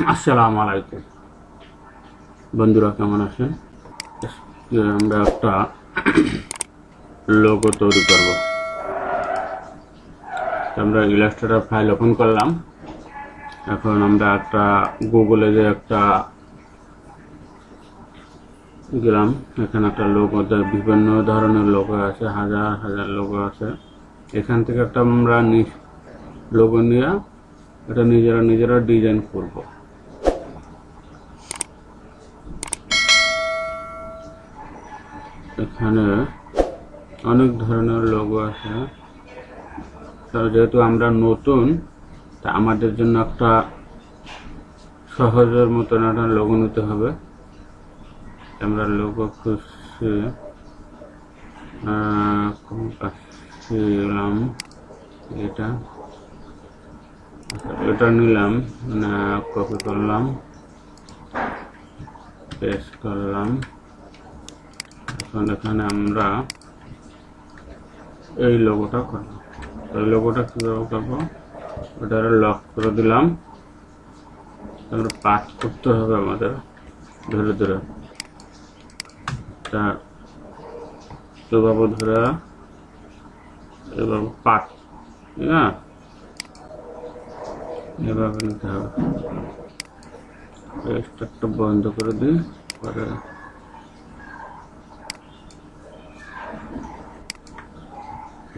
আসসালামু আলাইকুম বন্ধুরা, কেমন আছেন? আমরা একটা লোগো তৈরি করব। আমরা ইলাস্ট্রেটর ফাইল ওপেন করলাম। এখন আমরা একটা গুগলে যে একটা গেলাম, এখানে একটা লোগো, বিভিন্ন ধরনের লোগো আছে, হাজার হাজার লোগো আছে। এখান থেকে একটা আমরা লোগো নিয়ে এটা নিজেরা ডিজাইন করব। এখানে অনেক ধরনের লোগো আছে। যেহেতু আমরা নতুন, তা আমাদের জন্য একটা সহজের মতন একটা লোগো নিতে হবে। আমরা লোগো খুঁজছি, এটা নিলাম, কপি করলাম, পেস্ট করলাম। এখন এখানে আমরা এই লোগোটা করব। এই লোগোটা কীভাবে করবো, ওটা লক করে দিলাম। আমরা পাথ করতে হবে আমাদের ধরে ধরে, তা এভাবে ধরে এভাবে পাথ, হ্যাঁ, এভাবে নিতে হবে। পেস্টটা বন্ধ করে দিই, পরে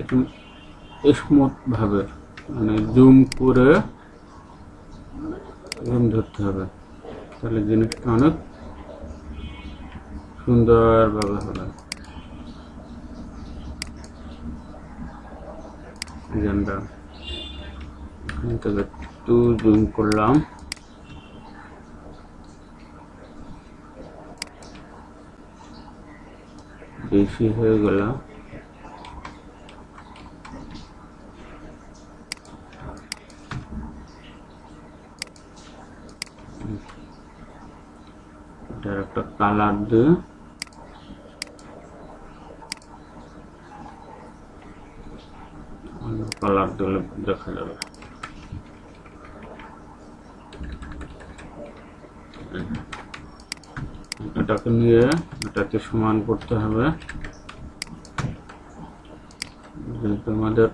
একটু স্মুথ ভাবে মানে জুম করে ধরতে হবে, তাহলে জিনিসটা অনেক সুন্দরভাবে হবে। আমরা এখান থেকে একটু জুম করলাম, বেশি হয়ে গেল। এটার একটা কালার দিয়ে কালার দিলে দেখা যাবে। এটাকে নিয়ে এটাকে সমান করতে হবে। যেহেতু আমাদের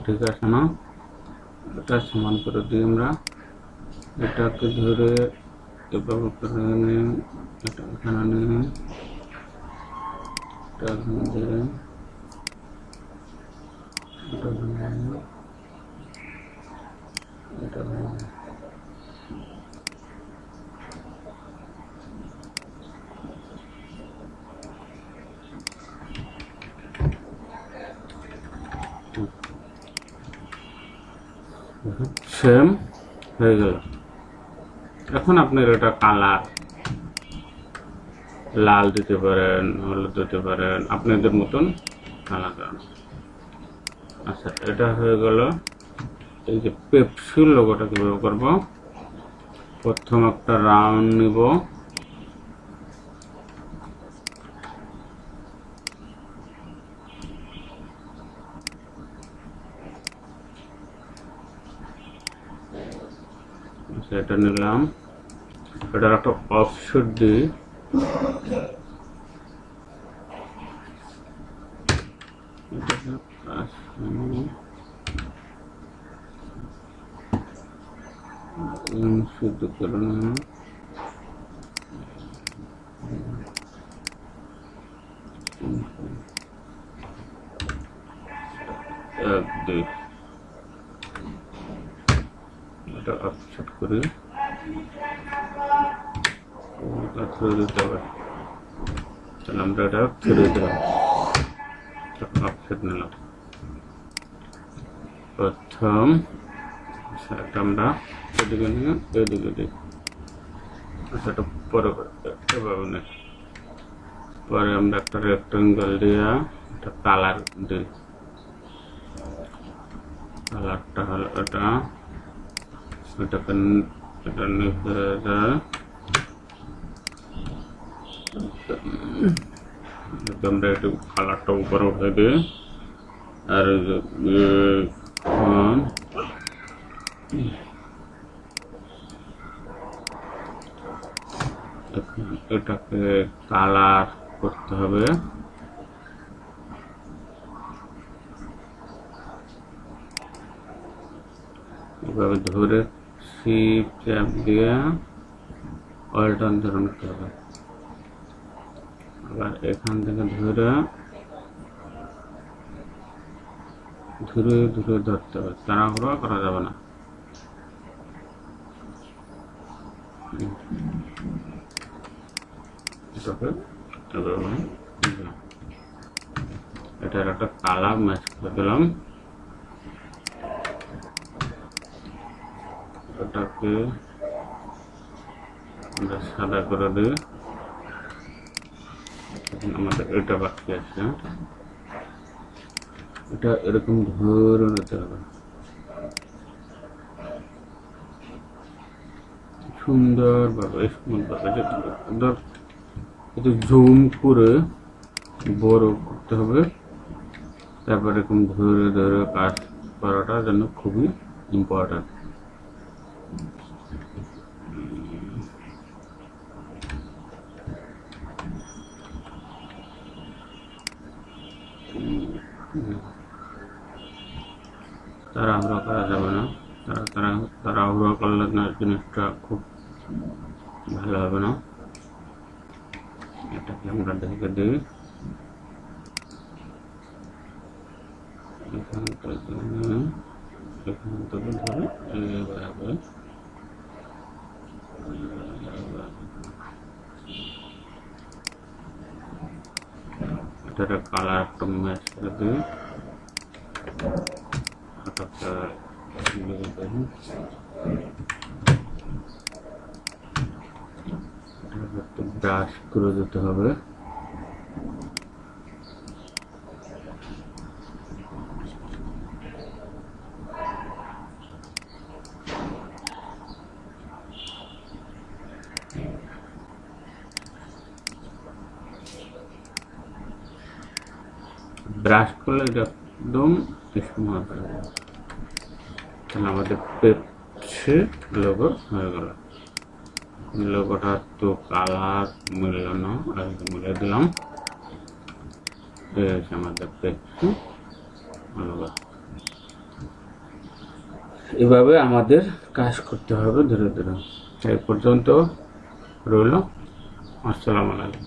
ঠিক আছে না, এটা সমান করে দিই আমরা। এটাকে ধরে এভাবে করে নিয়ে এটা এখানে নিয়ে এটা এখানে দিয়ে এটা সেম হয়ে গেল। এখন আপনার এটা কালার লাল দিতে পারেন, হলুদ দিতে পারেন, আপনাদের মতন কালার। আচ্ছা, এটা হয়ে গেল। এই যে পেপসির লোগোটা কিভাবে করবো, প্রথম একটা রাউন্ড নিব, এটা নিলাম, এটার একটা অফসেট দিই, শুদ্ধ করে নিলাম। এটা অফসেট করি, ছেড়ে দিতে হবে। তাহলে আমরা এটা ছেড়ে দিলাম, অফসেট নিলাম প্রথম। সেটা আমরা এদিকে নিয়ে এদিকে দিই, সেটা পরে এভাবে নেই। পরে আমরা একটা রেক্টাঙ্গেল দিয়ে একটা কালার দিই। কালারটা হলো এটা, এটাকে এটা নিচে যায়, আমরা একটু কালারটা উপরে উঠে দিই। আর এখন এটাকে কালার করতে হবে। এভাবে ধরে শিপ চাপ দিয়ে অল্টারনেশন করতে হবে। আবার এখান থেকে ধরে ধীরে ধীরে ধরতে হবে, তাড়াহুড়ো করা যাবে না। এটার একটা কালার ম্যাচ করে দিলাম। এটাকে আমরা সাদা করে দিই। আমাদের এটা বাকি আছে, এটা এরকম ধরে নিতে হবে সুন্দরভাবে, একটু জুম করে বড় করতে হবে। তারপর এরকম ধরে ধরে কাজ করাটা যেন খুবই ইম্পর্টেন্ট। তাড়াহুড়ো করা যাবে না, তাড়াহুড়ো করলে না জিনিসটা খুব ভালো হবে না। এটাকে আমরা ঢেকে দিই। এখান থেকে ধরে এইভাবে এটার কালার একটা ম্যাচ করে দিই। ব্রাশ করে দিতে হবে। ব্রাশ করলে এটা একদম স্মুথ হয়ে যাবে। তাহলে আমাদের পেপসি লোগো হয়ে গেল। লোগোটা তো কালার মিলল না, মিলে দিলাম। এই হচ্ছে আমাদের পেপসি লোগো। এভাবে আমাদের কাজ করতে হবে ধীরে ধীরে। এই পর্যন্ত রইল। আসসালামু আলাইকুম।